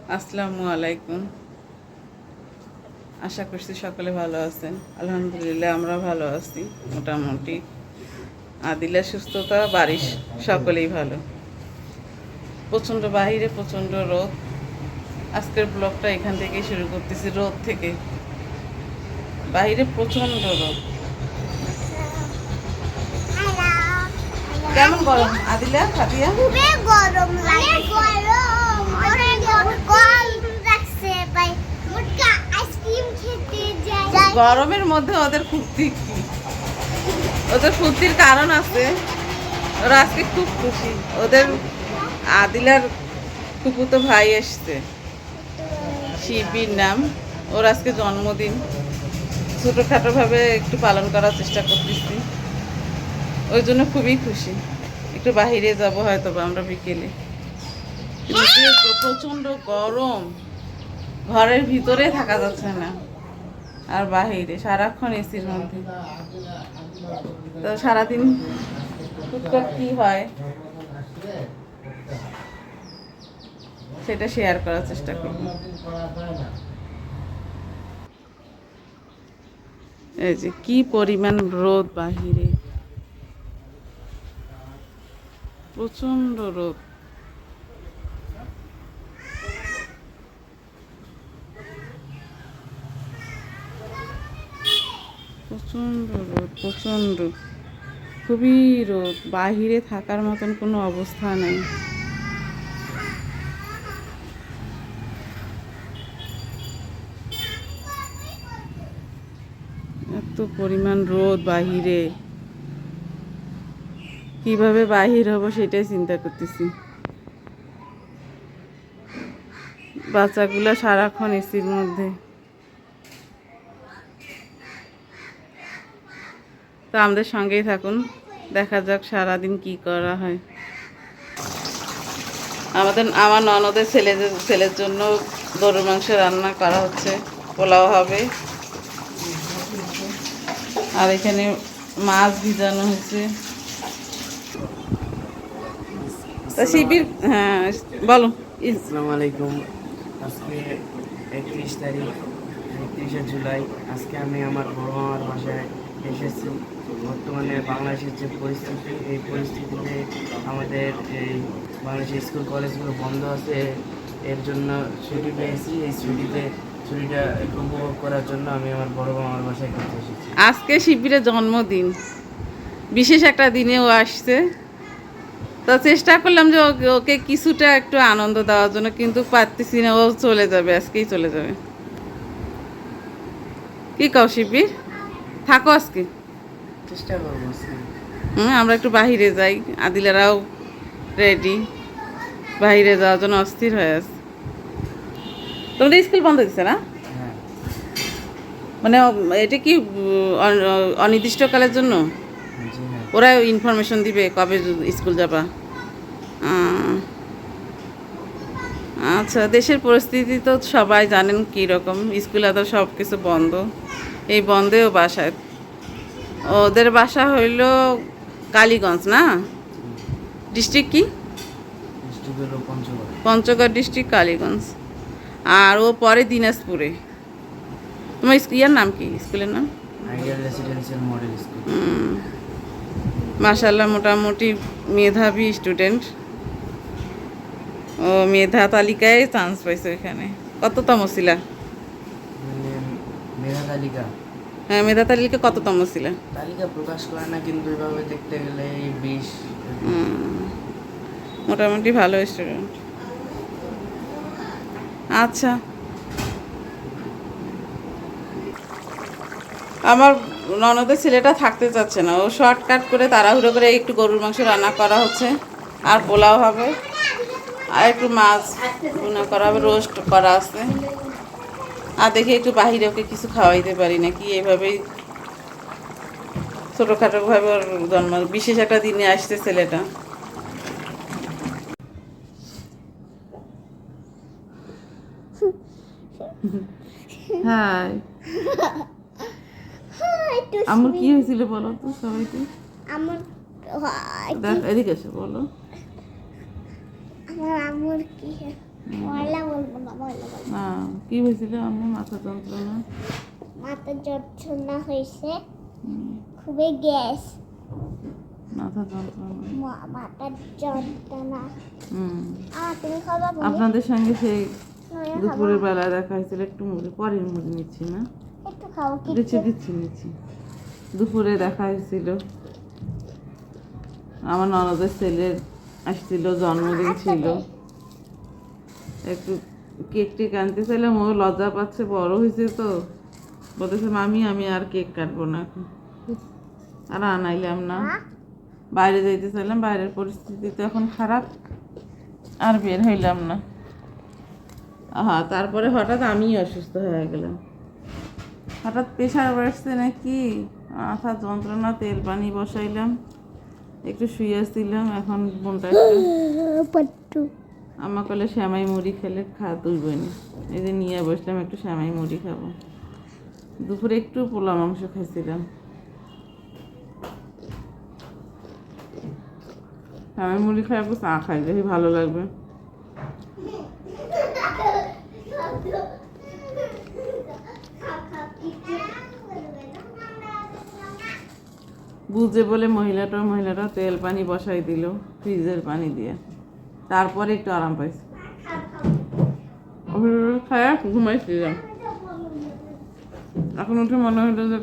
আসসালামু আলাইকুম। আশা করছি সকলে ভালো আছেন। আলহামদুলিল্লাহ আমরা ভালো আছি মোটামুটি। আদিলের সুস্থতা, বাড়ির সকলেই ভালো। প্রচণ্ড বাহিরে প্রচণ্ড রোদ। আজকের ব্লগটা এখান থেকেই শুরু করতেছি, রোদ থেকে। বাহিরে প্রচণ্ড রোদ। কেমন গরম আদিলা, ফাতিয়া? খুবই গরম লাগে, গরম লাগছে ভাই। মুটকা আইসক্রিম খেতে যাই। গরমের মধ্যে ওদের ফুর্তি কি? ওদের ফুর্তির কারণ আছে। ওরা আজকে খুব খুশি। ওদের আদিলার ফুপুতো ভাই এসছে, শিবির নাম। ওর আজকে জন্মদিন। ছোটোখাটোভাবে একটু পালন করার চেষ্টা করতেছি, ওই জন্য খুবই খুশি। একটু বাহিরে যাব হয়তো আমরা বিকেলে। প্রচণ্ড গরম, ঘরের ভিতরে থাকা যাচ্ছে না, আর বাহিরে সারাক্ষণ এসির মধ্যে। তো সারাদিন টুকটাক কি হয় সেটা শেয়ার করার চেষ্টা করব। এই যে কি পরিমাণ রোদ বাহিরে, প্রচণ্ড রোদ। প্রচণ্ড রোদ, প্রচণ্ড, খুবই রোদ। বাহিরে থাকার মতন কোনো অবস্থা নেই। এত পরিমাণ রোদ বাহিরে, কিভাবে বাহির হব সেটাই চিন্তা করতেছি। বাচ্চাগুলো সারাক্ষণ এসির মধ্যে। তো আমাদের সঙ্গেই থাকুন, দেখা যাক সারাদিন কি করা হয়। আমার ননদের ছেলের জন্য গরুর মাংস রান্না করা হচ্ছে, পোলাও হবে। আর এখানে মাছ ভিজানো হয়েছে। তা শিবির, হ্যাঁ বলো। আসসালামু আলাইকুম। আজকে 31 তারিখ, 31শে জুলাই। আজকে আমি আমার বড় মামার বাসায় এসেছি। বর্তমানে বাংলাদেশের যে পরিস্থিতি, এই পরিস্থিতিতে আমাদের এই বাংলাদেশের স্কুল কলেজগুলো বন্ধ আছে। এর জন্য ছুটি পেয়েছি। এই ছুটিটা উপভোগ করার জন্য আমি আমার বড় মামার বাসায় ঘুরতে এসেছি। আজকে শিবিরের জন্মদিন, বিশেষ একটা দিনে ও আসছে। তো চেষ্টা করলাম যে ওকে কিছুটা একটু আনন্দ দেওয়ার জন্য, কিন্তু পারতেছি না। ও চলে যাবে, আজকেই চলে যাবে। কি কাও শিবির, থাকো আজকে। চেষ্টা করবো। আমরা একটু বাহিরে যাই। আদিলারাও রেডি, বাহিরে যাওয়ার জন্য অস্থির হয়ে আছে। তোমাদের স্কুল বন্ধ দিচ্ছে না? হ্যাঁ। মানে এটা কি অনির্দিষ্টকালের জন্য? জি হ্যাঁ। ওরা ইনফরমেশন দিবে কবে স্কুল যাবা। আচ্ছা, দেশের পরিস্থিতি তো সবাই জানেন কীরকম। স্কুল আদর সব কিছু বন্ধ। এই বন্ধেও বাসায়, ওদের বাসা হইল কালীগঞ্জ, না? ডিস্ট্রিক্ট কি? পঞ্চগড় ডিস্ট্রিক্ট, কালীগঞ্জ। আর ও পরে দিনাজপুরে। তোমার ইয়ার নাম কি, স্কুলের নাম? Ideal residential model school. মাশাআল্লাহ, মোটামুটি মেধাবী স্টুডেন্ট। ও মেধা তালিকায় চান্স পাইছে ওইখানে। কততম ছিলা? মেধা তালিকা? হ্যাঁ, মেধা তালিকা কততম ছিলা? তালিকা প্রকাশ করে না, কিন্তু এভাবে দেখতে গেলে 20। মোটামুটি ভালো স্টুডেন্ট। আচ্ছা, আমার ননদের ছেলেটা থাকতে চাচ্ছে না। ও শর্টকাট করে তাড়াহুড়ো করে একটু গরুর মাংস রান্না করা হচ্ছে, আর পোলাও হবে, আর একটু মাছ ভুনা করা হবে, রোস্ট করা আছে। আর দেখি একটু বাহিরে ওকে কিছু খাওয়াইতে পারি নাকি। এভাবেই ছোটোখাটোভাবে ওর জন্ম, বিশেষ একটা দিনে আসছে ছেলেটা। হাই, আমার কি হয়েছিল বলো তো সবাইকে। আমার এদিকে এসে বলো। আমার আম্মুর কি, বলবো না। কি হয়েছিল আমার মাথা যন্ত্রণা? মাথা যন্ত্রণা হয়েছে, খুবই গ্যাস, মাথা যন্ত্রণা। মাথার যন্ত্রণা। হুম। তুমি খাবা বলে? আপনাদের সঙ্গে সেই নয়া খাবা? দুপুরের বেলা দেখা হয়েছিল, একটু মুড়ি পরের মুড়ি নিচ্ছি না, একটু খাও দিচ্ছি কিছু। দিচ্ছি নিচ্ছি। দুপুরে দেখা হয়েছিল, আমার ননদের ছেলের আসছিল, জন্মদিন ছিল, একটু কেক টেক আনতে চাইলাম, ও লজ্জা পাচ্ছে, বড় হয়েছে তো, বলতেছে মামি আমি আর কেক কাটবো না এখন, আর আনাইলাম না। বাইরে যাইতে চাইলাম, বাইরের পরিস্থিতি তো এখন খারাপ, আর বের হইলাম না। তারপরে হঠাৎ আমি অসুস্থ হয়ে গেলাম, হঠাৎ প্রেশার বাড়ছে নাকি, মাথা যন্ত্রণা, তেল পানি বসাইলাম, একটু শুয়েছিলাম, এখন বোনটা পট্টু আমার কলে শ্যামাই মুড়ি খেলে তুলবই না, এই যে নিয়ে বসলাম একটু শ্যামাই মুড়ি খাবো। দুপুরে একটু পোলা মাংস খাইছিলাম, শ্যামাই মুড়ি খাই, একটু চা খাই, দেখি ভালো লাগবে। বুঝে বলে মহিলাটা তেল পানি বসাই দিল ফ্রিজের পানি দিয়ে, তারপরে একটু আরাম পাইছি, খায়া ঘুমাইছিলাম। এখন উঠে মনে হলো যে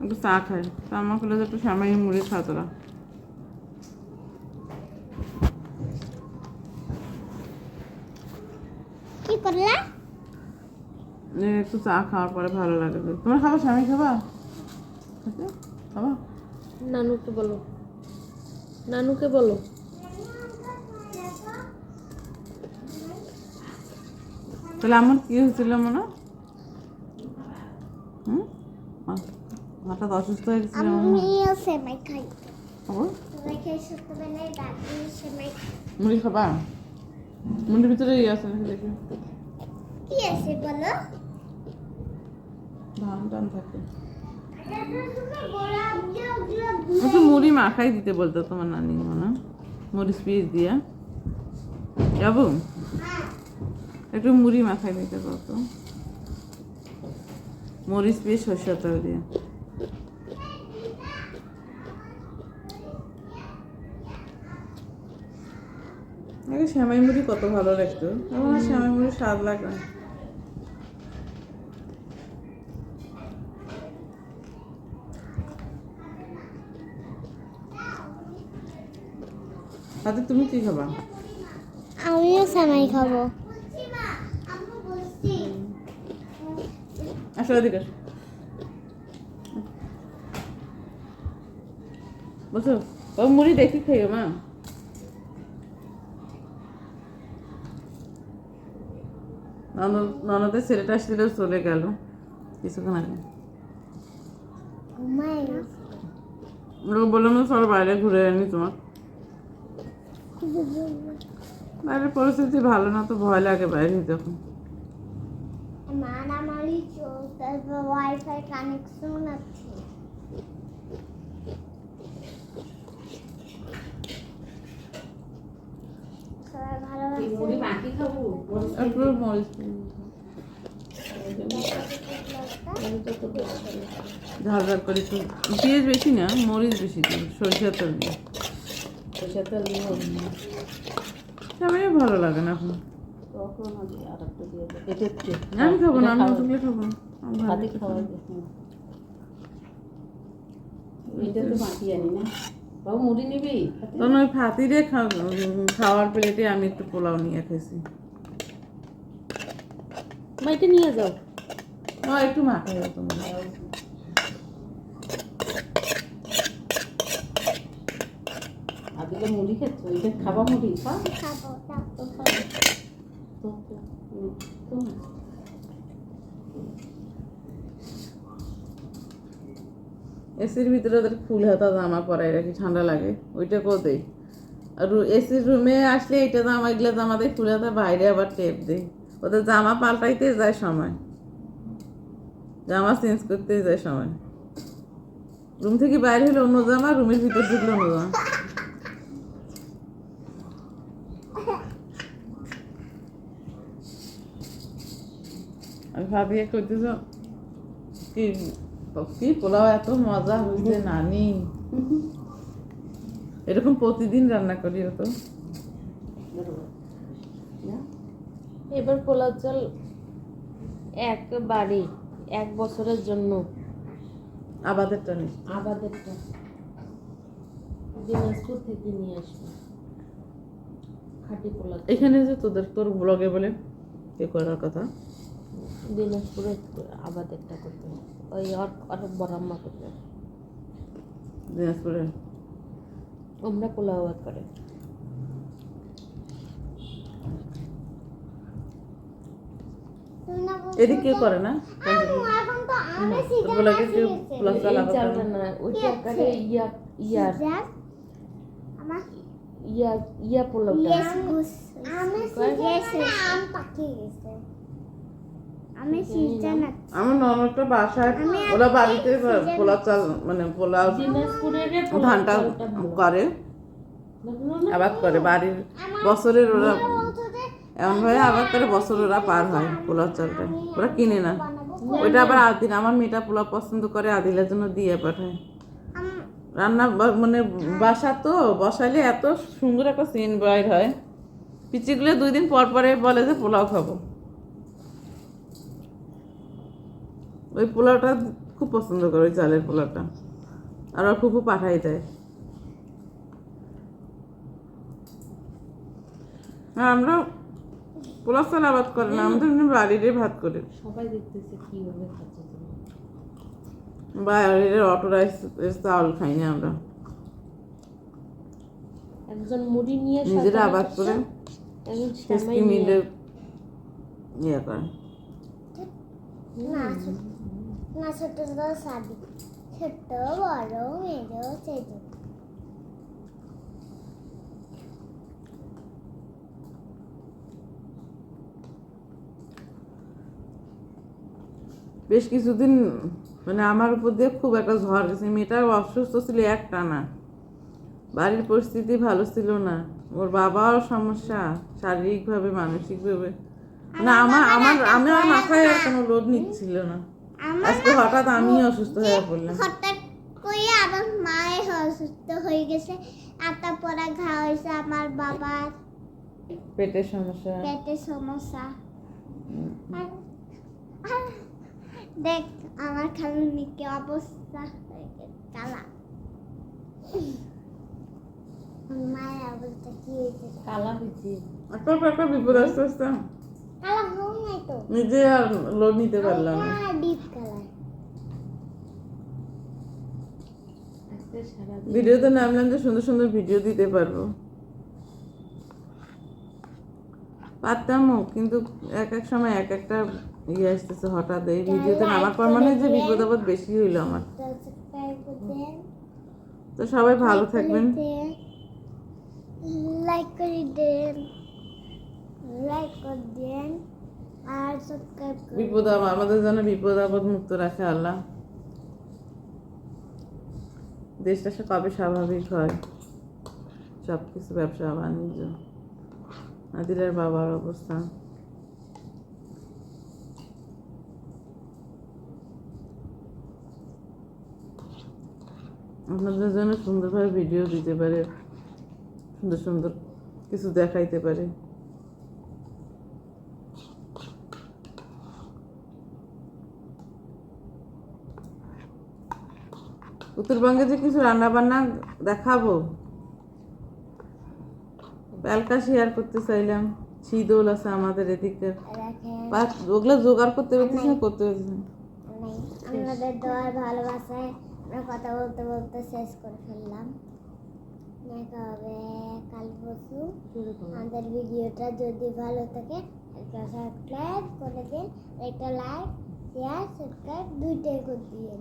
একটু চা খাই, তা আমার হলো যে একটু শ্যামাই মুড়ি খাতরা। কি করলা? একটু চা খাওয়ার পরে ভালো লাগে। তোমার খাবার স্বামী খাবা? খাবা? নানুকে বলো, নানুকে বলো। তাহলে আমার কি হয়েছিল মনে? হঠাৎ অসুস্থ হয়ে গেছিল আমিও সেমাই খাই। খবর সেমাই খাই ছোটবেলায়, দাদি সেমাই খাই। মুড়ি খাবা? মুড়ির ভিতরে ইয়ে আছে নাকি দেখি, কি আছে বলো? ধান টান থাকে। একটু মুড়ি মাখাই দিতে বলতো তোমার নানি মনে, মরিচ পিস দিয়া যাবো, একটু মুড়ি মাখাই দিতে বলতো, মরিচ পিস সরষের তেল দিয়ে। আগে শ্যামাই মুড়ি কত ভালো লাগতো, আমার শ্যামাই মুড়ি স্বাদ লাগে না। তাতে তুমি কি খাবা? আমিও সেমাই খাবো। আসো এদিকে আসো, বসো, ও মুড়ি দেখি খেয়ে মা। ননদের ছেলেটা আসছিল, চলে গেল কিছুক্ষণ আগে। ঘুমাই বললাম না সব বাইরে ঘুরে আনি তোমার, বাইরের পরিস্থিতি ভালো না তো, ভয় লাগে বাইরে যখন। মারামারি চলতে, ওয়াইফাই কানেকশন আছে। সবাই ভালো মুড়ি মাখি খাবো, একটু মরিচ ঝাল ঝাল করে, একটু পেঁয়াজ বেশি না, মরিচ বেশি দিই, সরিষার তেল দিয়ে। সরষের তেল দিয়ে সবাই ভালো লাগে না এখন। তখন আর একটু দিয়ে দেবো। এটা একটু আমি খাবো না, আমি ওগুলো খাবো না, আমার ভালো ভাতে লাগে। খাওয়া এটা তো মাটি আনি না, বাবু মুড়ি নিবি? তখন ওই ফাতিরে খাওয়ার প্লেটে আমি একটু পোলাও নিয়ে খেয়েছি। মাইটে নিয়ে যাও। একটু মাখাই দাও তোমার। আদিকে মুড়ি খেচ্ছ, এটা খাবা মুড়ি? খা খাবো না। তো খা তো তো এসির ভিতরে ওদের ফুল হাতা জামা পরাই রাখি, ঠান্ডা লাগে, ওইটা কেউ দেই। আর এসির রুমে আসলে এইটা জামা, এগুলো জামা দেয় ফুল হাতা, বাইরে আবার টেপ দেই। ওদের জামা পাল্টাইতে যায় সময়, জামা চেঞ্জ করতে যায় সময়। রুম থেকে বাইরে হলে অন্য জামা, রুমের ভিতর ঢুকলে অন্য জামা। আমি ভাবিয়ে কইতেছ কি কি পোলাও এত মজা হয়েছে নানি। এরকম প্রতিদিন রান্না করি তো। এবার পোলাও চাল একবারে 1 বছরের জন্য আবাদেরটা নেই। আবাদেরটা দিনাজপুর থেকে নিয়ে আসবো খাঁটি পোলাও চাল। এখানে যে তোর ব্লগে বলে কে করার কথা, দিনাজপুরে আবাদেরটা করতে হবে। ওই আর বড় আম্মা করতে হবে। দিনাজপুরে আমরা পোলাও আবাদ করে এদিকে কেউ করে না। এখন তো আমাদের তোর সিজন ব্লগে কেউ আছে। পোলাও চাল এই আবাদ করে চালটা না? না ওই তরকারি ইয়ার সিজন আমার ইয়া পোলাওটা ইয়েস গুস আমার সিজন আম পাকিয়ে গেছে। আমি সিজন আছে। আমার ননদটা বাসায় ওরা বাড়িতে পোলাও চাল মানে পোলাও দিনাজপুরের ধানটা করে আবাদ করে বাড়ির বছরের ওরা এমন ভাবে আবাদ করে বছর ওরা পার হয় পোলাও চালটা, ওরা কিনে না। ওইটা আবার আদিন আমার মেয়েটা পোলাও পছন্দ করে আদিলের জন্য দিয়ে পাঠায়। রান্না মানে বাসা তো বসাইলে এত সুন্দর একটা সিন বাইর হয়, পিচিগুলো 2 দিন পর পরে বলে যে পোলাও খাবো। ওই পোলাওটা খুব পছন্দ করে, ওই চালের পোলাওটা, আর ওর খুব পাঠাই দেয়। আর আমরা পোলাও চাল আবাদ করে না, আমাদের এমনি বাড়িরই ভাত করি। সবাই দেখতেছে কিভাবে খাচ্ছে তুমি। বাইরের অটো রাইস চাউল খাই না আমরা, একজন মুড়ি নিয়ে নিজেরা আবাদ করে একজন টেস্টি সেমাই মিলে নিয়ে ইয়ে করে। না না ছোট ছোট সাদি ছোট বড় মেজো সেজো বেশ কিছুদিন মানে আমার উপর দিয়ে খুব একটা ঝড় গেছে। মেয়েটা অসুস্থ ছিল একটানা, বাড়ির পরিস্থিতি ভালো ছিল না, ওর বাবাও সমস্যা শারীরিকভাবে মানসিকভাবে। না আমার মাথায় আর কোনো লোড নিচ্ছিল না। আজকে হঠাৎ আমি অসুস্থ হয়ে পড়লাম। হঠাৎ করে আমার মায়ের অসুস্থ হয়ে গেছে, আটা পড়া ঘা হয়েছে, আমার বাবার পেটের সমস্যা। পেটের সমস্যা। আর দেখ আমার খালুনি কি অবস্থা হয়ে গেছে, কালা মায়ের অবস্থা কি হয়েছে, কালা হয়েছে। একটা বিপদ আসতে আসতে কালা হোক নাই তো, নিজে আর লোড নিতে পারলাম না। Deep colour. আজকে সারাদিন ভিডিওতে নামলাম যে সুন্দর সুন্দর ভিডিও দিতে পারবো, পারতামও, কিন্তু এক এক সময় এক একটা ইয়ে আসতেছে হঠাৎ। এই ভিডিওতে নামার পর মানে যে বিপদ আপদ বেশি হইলো আমার। সাবস্ক্রাইব করবেন, তো সবাই ভালো থাকবেন। লাইক করে দেন, লাইক করে দেন আর সাবস্ক্রাইব করুন। বিপদ আমাদের যেন বিপদ আপদ মুক্ত রাখে আল্লাহ। দেশটা সে কবে স্বাভাবিক হয়, সব কিছু ব্যবসা বাণিজ্য, আদিলের বাবার অবস্থা। আপনাদের জন্য সুন্দরভাবে ভিডিও দিতে পারে, সুন্দর সুন্দর কিছু দেখাইতে পারে। উত্তরবঙ্গে যে কিছু রান্না বান্না দেখাবো, প্যালকা শেয়ার করতে চাইলাম। শীতল আছে আমাদের এদিকে, দেখেন ওগুলো জোগাড় করতে পারতেছি না, করতে পারতেছি না। আপনাদের দোয়ার ভালোবাসায় আমরা কথা বলতে বলতে শেষ করে ফেললাম। দেখা হবে কাল পরশু। আমাদের ভিডিওটা যদি ভালো থাকে একটা সাবস্ক্রাইব করে দিন, একটা লাইক শেয়ার সাবস্ক্রাইব দুইটাই করে দিন।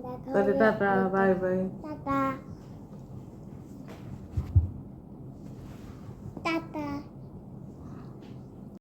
দেখা তাহলে হবে, টাটা, বাই বাই। টাটা।